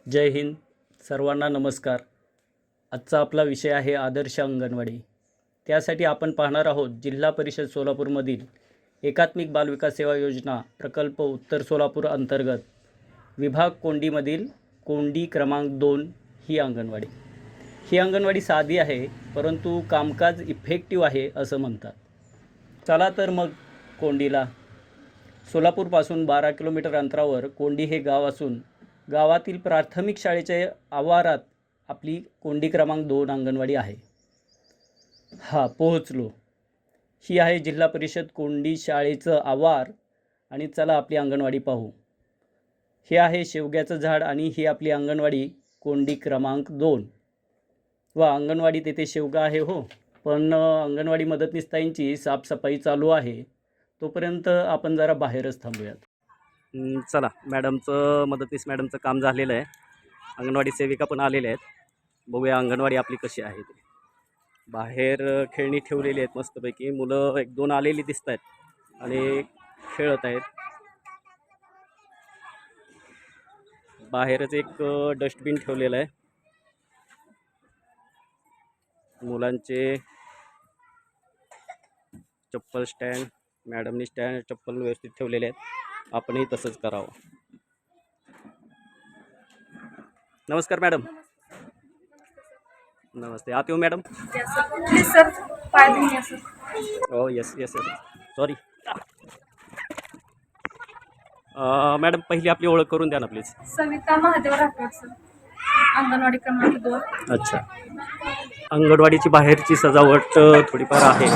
जय हिंद. सर्वांना नमस्कार. आजचा आपला विषय आहे आदर्श अंगणवाडी. त्यासाठी आपण पाहणार आहोत जिल्हा परिषद सोलापूरमधील एकात्मिक बालविकास सेवा योजना प्रकल्प उत्तर सोलापूर अंतर्गत विभाग कोंडीमधील कोंडी क्रमांक 2 ही अंगणवाडी. ही अंगणवाडी साधी आहे, परंतु कामकाज इफेक्टिव्ह आहे असं म्हणतात. चला तर मग कोंडीला. सोलापूरपासून 12 किलोमीटर अंतरावर कोंडी हे गाव असून गावातील प्राथमिक शाळेच्या आवारात आपली कोंडी क्रमांक 2 अंगणवाडी आहे. पोहोचलो. ही आहे जिल्हा परिषद कोंडी शाळेचं आवार आणि चला आपली अंगणवाडी पाहू. हे आहे शेवग्याचं झाड आणि ही आपली अंगणवाडी कोंडी क्रमांक 2. अंगणवाडी तेथे शेवगा आहे हो, पण अंगणवाडी मदतनीसताईंची साफसफाई चालू आहे. तोपर्यंत आपण जरा बाहेरच थांबूयात. चला, मदतनीस मॅडमचं काम झालेलं आहे. अंगणवाडी सेविका पण आलेल्या आहेत. बघूया अंगणवाडी आपली कशी आहे ते. बाहेर खेळणी ठेवलेली आहेत मस्तपैकी. मुलं 1-2 आलेली दिसत आहेत आणि खेळत आहेत. बाहेरच एक डस्टबिन ठेवलेलं आहे. मुलांचे चप्पल स्टँड, मॅडमनी चप्पल व्यवस्थित ठेवलेले आहेत. आपणही तसंच करावं. नमस्कार मॅडम. नमस्ते. आत येऊ मॅडम? सर, पाय धुवूया सर. हो, येस सॉरी. मॅडम, पहिली आपली ओळख करून द्या ना प्लीज. सविता महादेव राठोड सर, अंगणवाडी क्रमांक 2. अच्छा. अंगणवाडीची बाहेरची सजावट थोडीफार आहे,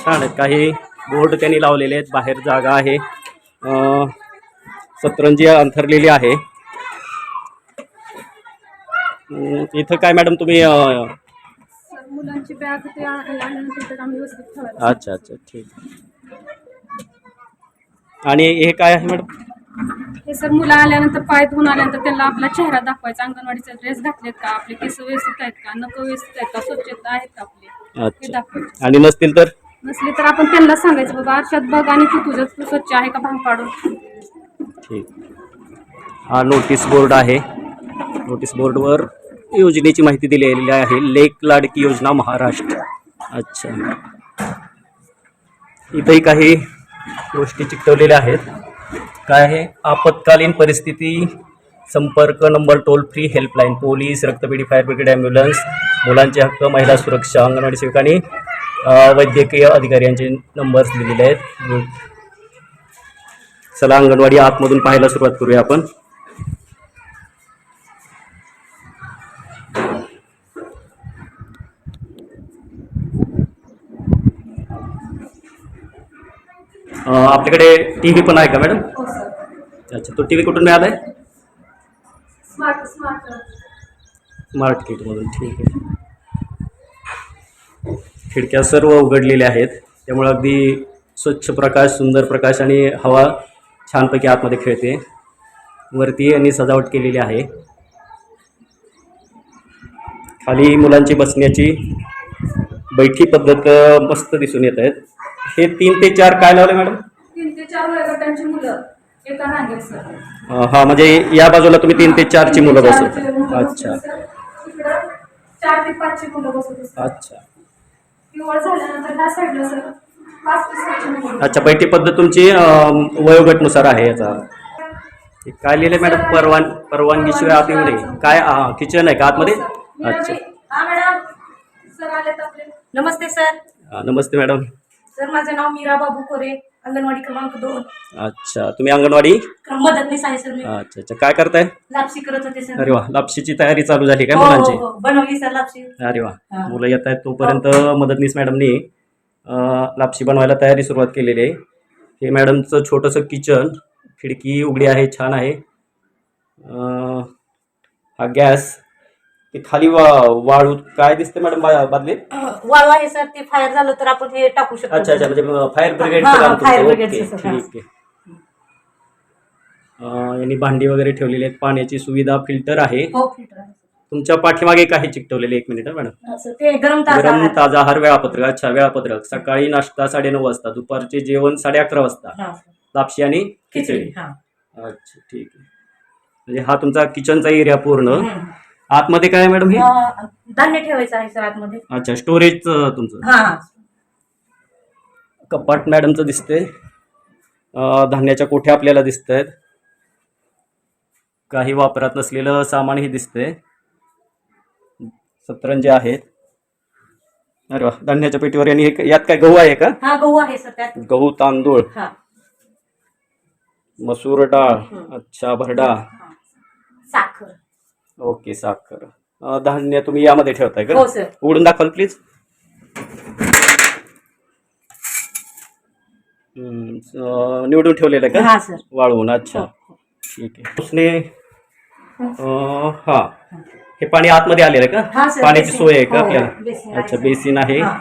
छान आहेत. काही बोर्ड त्यांनी लावलेले आहेत. बाहेर जागा आहे, सतरंजी अंथरलेली आहे. इथं काय मॅडम तुम्ही सर, मुलांची बॅग ते आल्यानंतर आम्ही व्यवस्थित ठेवायला. अच्छा, ठीक. आणि हे काय आहे मॅडम? हे सर, मुलं आल्यानंतर पाय धुवून आल्यानंतर त्यांना आपला चेहरा दाखवायचा. अंगणवाडीचा ड्रेस घातलेत का, आपले केस व्यवस्थित आहेत का, नख व्यवस्थित आहेत का, स्वच्छता आहेत का आपली, हे अच्छा. दाखवायचं. आणि नसली तर आपण त्यांना सांगायचं, बाबा आरशात बघ आणि तुझं स्वच्छ आहे का भांग पाडून. ठीक. हा नोटीस बोर्ड आहे. नोटीस बोर्डवर योजनेची माहिती दिलेली आहे. लेक लाडकी योजना महाराष्ट्र. अच्छा. इथंही काही गोष्टी चिकटवलेल्या आहेत. काय आहे? आपत्कालीन परिस्थिती संपर्क number, toll free helpline, police, रक्तपेढी, फायर ब्रिगेड, ॲम्ब्युलन्स, मुलांचे हक्क, महिला सुरक्षा, अंगणवाडी सेविकांनी वैद्यकीय अधिकारी यांचे नंबर्स दिलेले आहेत. चला अंगणवाडी आतमधून पाहायला सुरुवात करूया आपण. आपल्याकडे टीव्ही पण आहे का मॅडम? हो सर. अच्छा. तो टीव्ही कुठून मिळाला आहे? स्मार्ट किटमधून. ठीक आहे. खिडक्या सर्व उघडलेल्या आहेत, त्यामुळे अगदी स्वच्छ प्रकाश, सुंदर प्रकाश आणि हवा छानपैकी आतमध्ये खेळते. वरती यांनी सजावट केलेली आहे. खाली मुलांची बसण्याची बैठी पद्धत मस्त दिसून येत आहेत. हे 3 ते 4 काय लावले मॅडम? 3 ते 4 वयोगटांची मुलं एका रांगेत सर. म्हणजे या बाजूला तुम्ही 3 ते 4 ची मुलं बसवता. अच्छा. इकडं 4 ते 5 ची मुलं बसवतात. अच्छा. पिवळ झाल्यानंतर ह्या साईडला सर 5 ते 6 ची मुलं. अच्छा. बैठी पद्धत तुमची वयोगटनुसार आहे याचा. काय लिहिले मॅडम? परवानगीशिवाय आत येऊ नये. काय किचन आहे का आतमध्ये? अच्छा. मॅडम, सर आलेत आपले. नमस्ते सर. नमस्ते मॅडम. सर, माझं नाव मीरा बाबू खोरे, अंगणवाडी क्रमांक 2. अच्छा. तुम्ही अंगणवाडी मदतनीस आहे सर मी. अच्छा. काय करताय? लापशी करत होते सर. अरे वा. लापशीची तयारी चालू झाली काय हो, मुलांची? हो, बनवली सर लापशी. अरे वा. मुलं येत आहेत तोपर्यंत मदतनीस मॅडमनी लापशी बनवायला तयारी सुरुवात केलेली आहे. हे मॅडमचं छोटंसं किचन, खिडकी उघडी आहे, छान आहे. हा गॅस. ते खाली वाळू काय दिसते मॅडम बादलीत? वाळू आहे सर, ते फायर झालं तर आपण हे टाकू शकतो. अच्छा. म्हणजे फायर ब्रिगेड. फायर ब्रिगेडचं सर. ठीक आहे. यांनी भांडी वगैरे ठेवलेली आहेत. पाण्याची सुविधा, फिल्टर आहे. हो, फिल्टर आहे. तुमच्या पाठीमागे काही चिकटवलेले? 1 मिनिट मॅडम. ते गरम ताजा आहार वेळापत्रक. अच्छा. वेळापत्रक. सकाळी नाश्ता 9:30 वाजता, दुपारचे जेवण 11:30 वाजता, लापशी आणि खिचडी. अच्छा. ठीक आहे. म्हणजे हा तुमचा किचनचा एरिया पूर्ण. आतमध्ये काय आहे मॅडम हे? धान्य ठेवायचं आहे सर आतमध्ये. अच्छा, स्टोरेज तुमचं. हा. कपाट मॅडमचं दिसतंय. धान्याच्या कोठ्या आपल्याला दिसत आहेत. काही वापरात नसलेलं सामानही दिसतंय. सतरंजे आहेत. अरे वा, धान्याच्या पेटीवर. आणि यात काय गहू आहे का? हा, गहू आहे सर त्यात. गहू, तांदूळ, हा. मसूर डाळ, अच्छा, भरडा, साखर. ओके, साखर. धान्य तुम्ही यामध्ये ठेवताय का? हो सर. उघडून दाखवाल प्लीज. निवडून ठेवलेलं आहे का? हा सर. वाळवून. अच्छा, हो. ठीक आहे. उसने हा, हे पाणी आतमध्ये आलेलं आहे का? हा सर, पाण्याची बेसिन. सोय आहे का हो, आपल्याला? बेसिन आहे अच्छा, सर. बेसिन आहे. हा.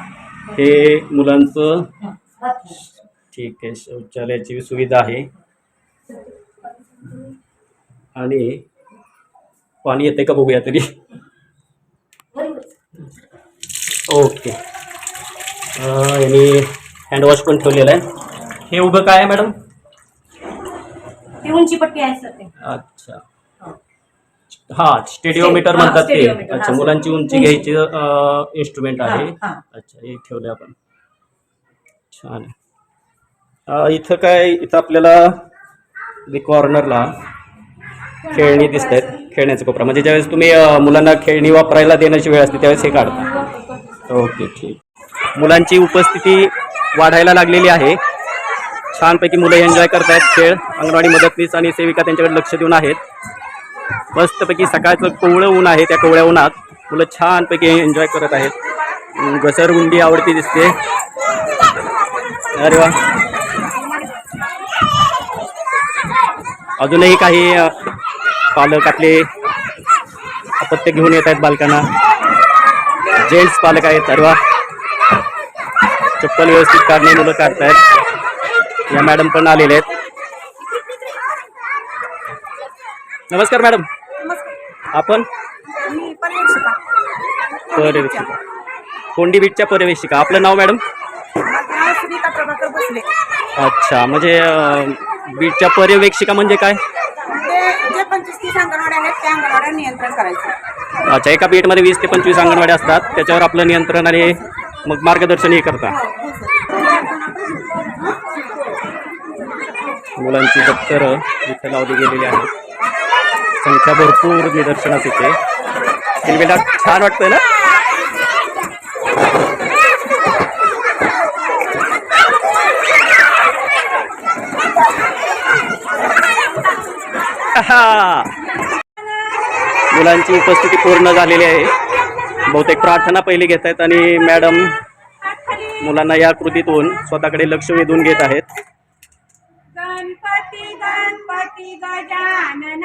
हे मुलांचं. हा. ठीक आहे, शौचालयाची सुविधा आहे. आणि पाणी येते का बघूया तरी. ओके. आणि हँडवॉश पण ठेवलेलं आहे. हे उभं काय आहे मॅडम? ती उंची पट्टी आहे सर ते. अच्छा, हा, स्टेडिओमीटर म्हणतात ते. स्टेडिओमीटर. अच्छा, हा, मुलांची उंची घ्यायची इन्स्ट्रुमेंट आहे. हा. अच्छा, हे ठेवलं आपण. छान आहे. इथं काय, इथं आपल्याला कॉर्नरला खेळणी दिसत आहेत. खेळण्याचा कोपरा, म्हणजे ज्यावेळेस तुम्ही मुलांना खेळणी वापरायला देण्याची वेळ असते त्यावेळेस हे काढता. ओके, ठीक. मुलांची उपस्थिती वाढायला लागलेली आहे. छानपैकी मुलं एन्जॉय करतायत खेळ. अंगणवाडी मदतनीस आणि सेविका त्यांच्याकडे लक्ष देऊन आहेत. मस्तपैकी सकाळचं कोवळं ऊन आहे. त्या कोवळ्या उन्हात मुलं छानपैकी एन्जॉय करत आहेत. घसरगुंडी आवडती दिसते. अरे वा. अजूनही काही पालक आपले अपत्य घेऊन येत आहेत बालकांना. जेंट्स पालक आहेत. अरे वा. चप्पल व्यवस्थित काढणे मुलं काढतायत. या मॅडम पण आलेले आहेत. नमस्कार मॅडम. आपण पर्यवेक्षिका, कोंडी बीटच्या पर्यवेक्षिका. आपलं नाव मॅडम? अच्छा, म्हणजे बीटच्या पर्यवेक्षिका म्हणजे काय? जे 25-30 अंगणवाड्या आहेत त्या अंगणवाड्या नियंत्रण करायचं. अच्छा, एका बीटमध्ये 20 ते 25 अंगणवाड्या असतात. त्याच्यावर आपलं नियंत्रण आणि मग मार्गदर्शनही करता. मुलांची दप्तरं इथे लावली गेलेली आहेत. संख्या भरपूर निदर्शनास येते. हिरवेला छान वाटतंय ना? मुलांची उपस्थिती पूर्ण झालेली आहे. बहुतेक प्रार्थना पहिली घेत आहेत आणि मॅडम मुलांना या कृतीतून स्वतःकडे लक्ष वेधून घेत आहेत. गणपती गणपती गजानन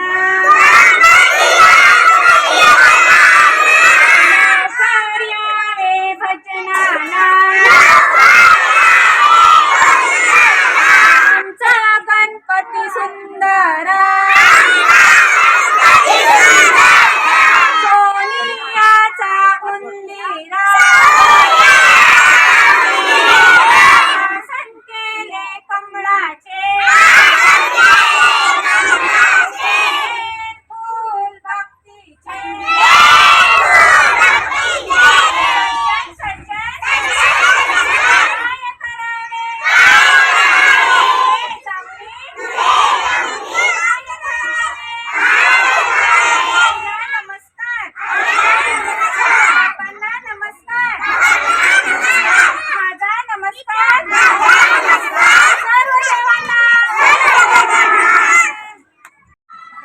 कार्यावे भजनाना आमचा गणपती सुंदरा सोनियाचा उंदीरा संकेले कमळाचे फूल भक्तीचे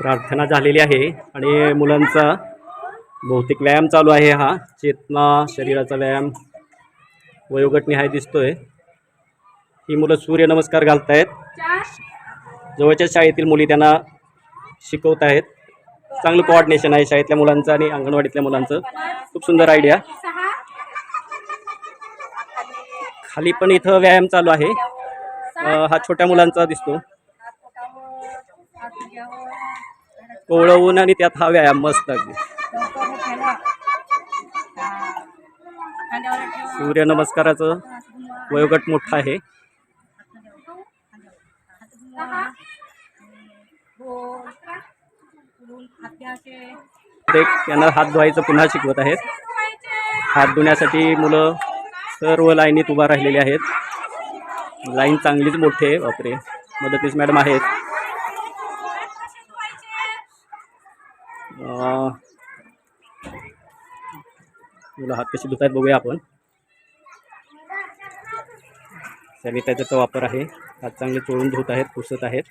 प्रार्थना झालेली आहे आणि मुलांचा बहुतेक व्यायाम चालू आहे. हा चेतना शरीराचा व्यायाम वयोगटनिहाय दिसतोय. ही मुलं सूर्यनमस्कार घालतायत. जवळच्या शाळेतील मुली त्यांना शिकवत आहेत. चांगलं कोऑर्डिनेशन आहे शाळेतल्या मुलांचं आणि अंगणवाडीतल्या मुलांचं. खूप सुंदर आयडिया. खाली पण इथं व्यायाम चालू आहे. हा छोट्या मुलांचा दिसतो. कोवळं ऊन आणि त्यात हा व्यायाम मस्त अगदी. सूर्यनमस्काराचं वयोगट मोठा आहे. धुवून हात असे ते त्यांना हात धुवायचं पुन्हा शिकवत आहेत. हात धुण्यासाठी मुलं सर्व लाईनीत उभा राहिलेले आहेत. लाईन चांगलीच मोठी आहे. बापरे, मदतनीस मॅडम आहेत. मुलं हात कशी धुत आहेत बघूया आपण. सॅनिटायझरचा वापर आहे. हात चांगले चोळून धुत आहेत, पुसत आहेत.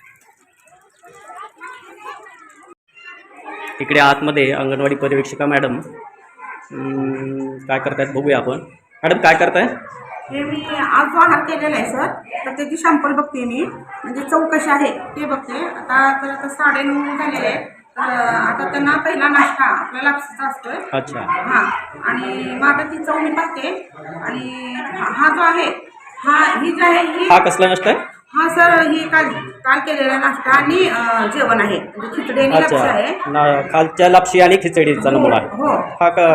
इकडे आतमध्ये अंगणवाडी पर्यवेक्षिका मॅडम काय करतायत बघूया आपण. मॅडम काय करताय? हे मी आज जो आहार केलेला आहे सर, तर त्याची सॅम्पल बघते मी, म्हणजे चव कशी आहे ते बघते. आता 9:30 झालेले आहेत. तर आता त्यांना पहिला नाश्ता आपला लापसीचा असतोय. अच्छा. हां, आणि मग आता ती चव मी बघते. आणि हा जो आहे ही जी आहे ही हा कसला नाश्ता आहे? हा सर, ही काल केलेला नाश्ता आणि जेवण आहे, म्हणजे खिचडी आणि लापसी आहे. अच्छा, खालच्या लापशी आणि खिचडीचा नमुना आहे. हो, हा का?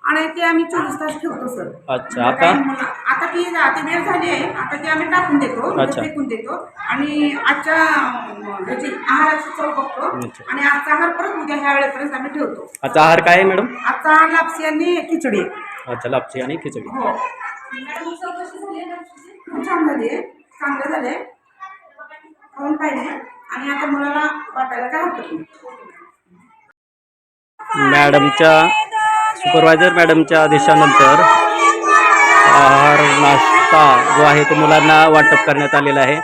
आणि ते आम्ही 24 तास ठेवतो सर. अच्छा. आता आता ती वेळ झाली आहे. आता ती आम्ही टाकून देतो, अच्छा. फेकून देतो. आणि आजच्या म्हणजे आहाराची चव बघतो. अच्छा. आणि आजचा आहार परत उद्या ह्या वेळेपर्यंत आम्ही ठेवतो. आजचा आहार काय आहे मॅडम? आजचा आहार लापसी आणि खिचडी. अच्छा, लापशी आणि खिचडी. हो, खूप छान झाली आहे, चांगलं झालं आहे, खाऊन पाहिजे. आणि आता मुलाला वाटायला काय हरकत नाही. मॅडमच्या सुपरवायझर मॅडमच्या आदेशानंतर आहार नाश्ता जो आहे तो मुलांना वाटप करण्यात आलेला आहे.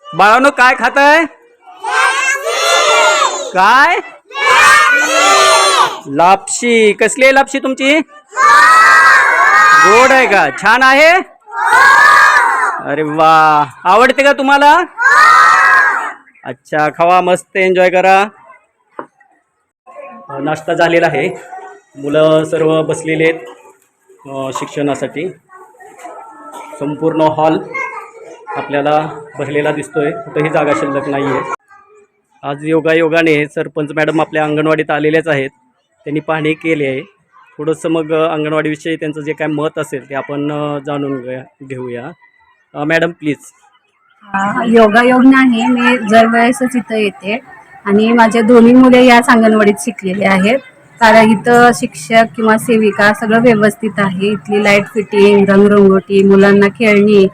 बाळांनो, काय खाताय? काय? लापशी. कसली आहे लापशी तुमची? गोड आहे का? छान आहे. अरे वा, आवडते का तुम्हाला? अच्छा, खावा, मस्त एन्जॉय करा. नाश्ता झालेला आहे. मुलं सर्व बसलेले आहेत शिक्षणासाठी. संपूर्ण हॉल आपल्याला भरलेला दिसतोय, कुठेही जागा शिल्लक नाही आहे. आज योगायोगाने सरपंच मॅडम आपल्या अंगणवाडीत आलेलेच आहेत. त्यांनी पाहणी केली आहे. थोडंसं मग अंगणवाडीविषयी त्यांचं जे काय मत असेल ते आपण जाणून घेऊया. Madam please. योगायोग नाही, मी दरवेळेसच इथं येते आणि माझ्या दोन्ही मुले याच अंगणवाडीत शिकलेले आहेत. कारण इथं शिक्षक किंवा सेविका सगळं व्यवस्थित आहे. इथली लाईट फिटिंग, रंगरंगोटी, मुलांना खेळणी,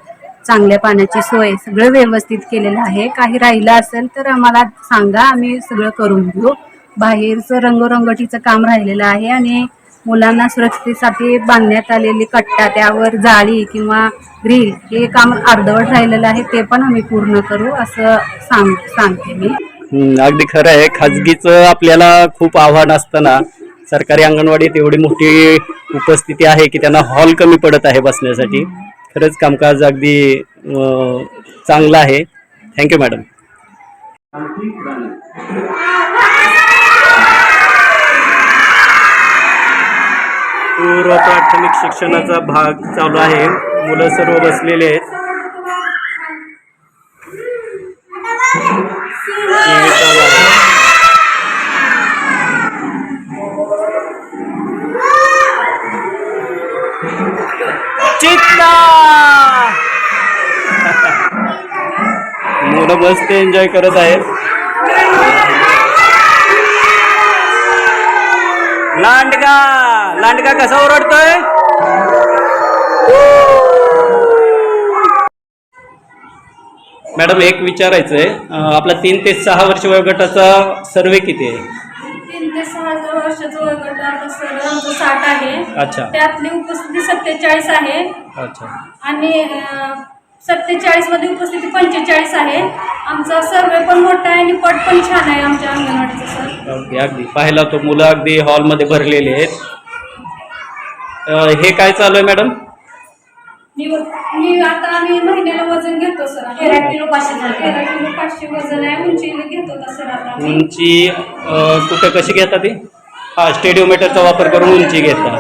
चांगल्या पाण्याची सोय सगळं व्यवस्थित केलेलं आहे. काही राहिलं असेल तर आम्हाला सांगा, आम्ही सगळं करून घेऊ. बाहेरचं रंगरंगोटीचं काम राहिलेलं आहे आणि मुलांना सुरक्षितेसाठी बांधण्यात आलेली कट्टा, त्यावर जाळी किंवा ग्रिल हे काम अर्धवट राहिलेलं आहे, ते पण आम्ही पूर्ण करू असं सांगते मी. अगदी खरं आहे. खाजगीचं आपल्याला खूप आव्हान असताना सरकारी अंगणवाडीत एवढी मोठी उपस्थिती आहे की त्यांना हॉल कमी पडत आहे बसण्यासाठी. खरंच कामकाज अगदी चांगलं आहे. Thank you madam. पूर्व प्राथमिक शिक्षणाचा भाग चालू आहे. मुलं सर्व बसलेले आहेत. TV चालू आहे. चित्ता मुलं मस्त एन्जॉय करत आहेत. लांडगा लांडगा कसा ओरडतोय? मॅडम, एक विचारायचंय, आपला 3 ते 6 वर्ष वयोगटाचा सर्वे किती आहे? 3 ते 6 वर्षाचं वयोगट सर आमचं 60 आहे. अच्छा. त्यातली उपस्थिती 47 आहे. अच्छा. आणि 47 मध्ये उपस्थिती 45 आहे. आमचा सर्वे पण मोठा आहे आणि पट पण छान आहे आमच्या अंगणवाडीचं सर. अगदी अगदी पाहिला तो मुलं अगदी हॉलमध्ये भरलेले आहेत. हे काय चालू आहे मॅडम? मी आता आम्ही महिन्याला वजन घेतो सर. 13 किलो 500 झाले. 13 किलो 500 वजन आहे. उंची घेतो ना सर आता आम्ही. उंची कुठे कशी घेता ती? हा, स्टेडिओमीटरचा वापर करून उंची घेता.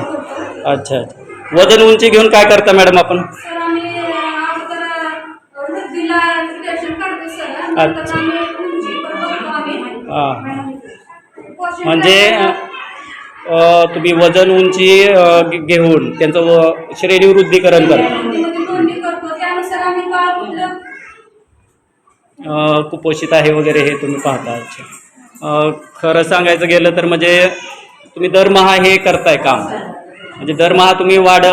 अच्छा अच्छा. वजन उंची घेऊन काय करता मॅडम आपण? सर आम्ही अगोदर वृद्धीला रेशन काढतो सर. नंतर अच्छा. आम्ही उंची पण बघतो आम्ही. हां, पोषण म्हणजे तुम्ही वजन उंची घेऊन त्यांचं श्रेणीवृद्धीकरण करता. वृद्धीमध्ये नोंदणी करतो. त्यानुसार आम्ही बाळ कुठलं कुपोषित आहे वगैरे हे तुम्ही पाहता. अच्छा. खरं सांगायचं गेलं तर म्हणजे तुम्ही दरमहा हे करताय काम, म्हणजे दरमहा तुम्ही वाढ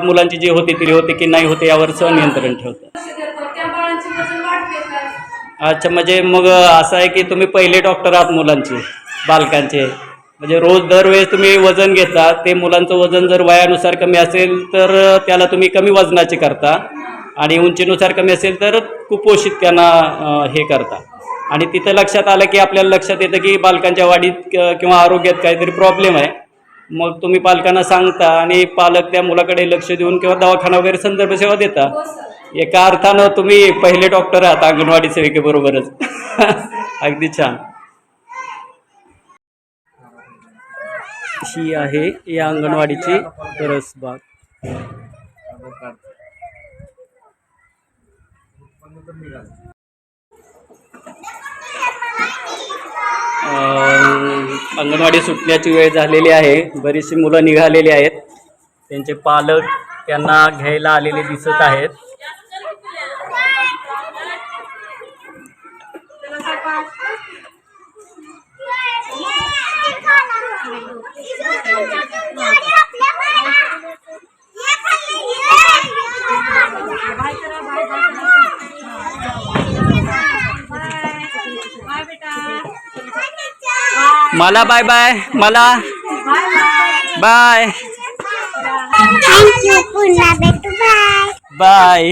मुलांची जी होती ती होते की नाही होते यावर नियंत्रण ठेवता. लक्ष देतो. त्या बाळांची वजन वाढते का? अच्छा, म्हणजे मग असं आहे की तुम्ही पहिले डॉक्टर आहात मुलांचे, बालकांचे. म्हणजे रोज दरवेळेस तुम्ही वजन घेता, ते मुलांचं वजन जर वयानुसार कमी असेल तर त्याला तुम्ही कमी वजनाचे करता, आणि उंचीनुसार कमी असेल तर कुपोषित त्यांना हे करता. आणि तिथं लक्षात आलं की आपल्याला लक्षात येतं की बालकांच्या वाढीत किंवा आरोग्यात काहीतरी प्रॉब्लेम आहे, मग तुम्ही पालकांना सांगता आणि पालक त्या मुलाकडे लक्ष देऊन किंवा दवाखाना वगैरे संदर्भ सेवा देता. हो सर. एका अर्थानं तुम्ही पहिले डॉक्टर आहात अंगणवाडी सेविकेबरोबरच. अगदी छान. ही आहे या अंगणवाडीची परसबाग. अंगणवाडी सुटण्याची वेळ झालेली आहे. बरीचशी मुलं निघालेली आहेत. त्यांचे पालक त्यांना घ्यायला आलेले दिसत आहेत. मला बाय बाय. मला बाय. थँक्यू. पुन्हा भेटू. बाय. बाय.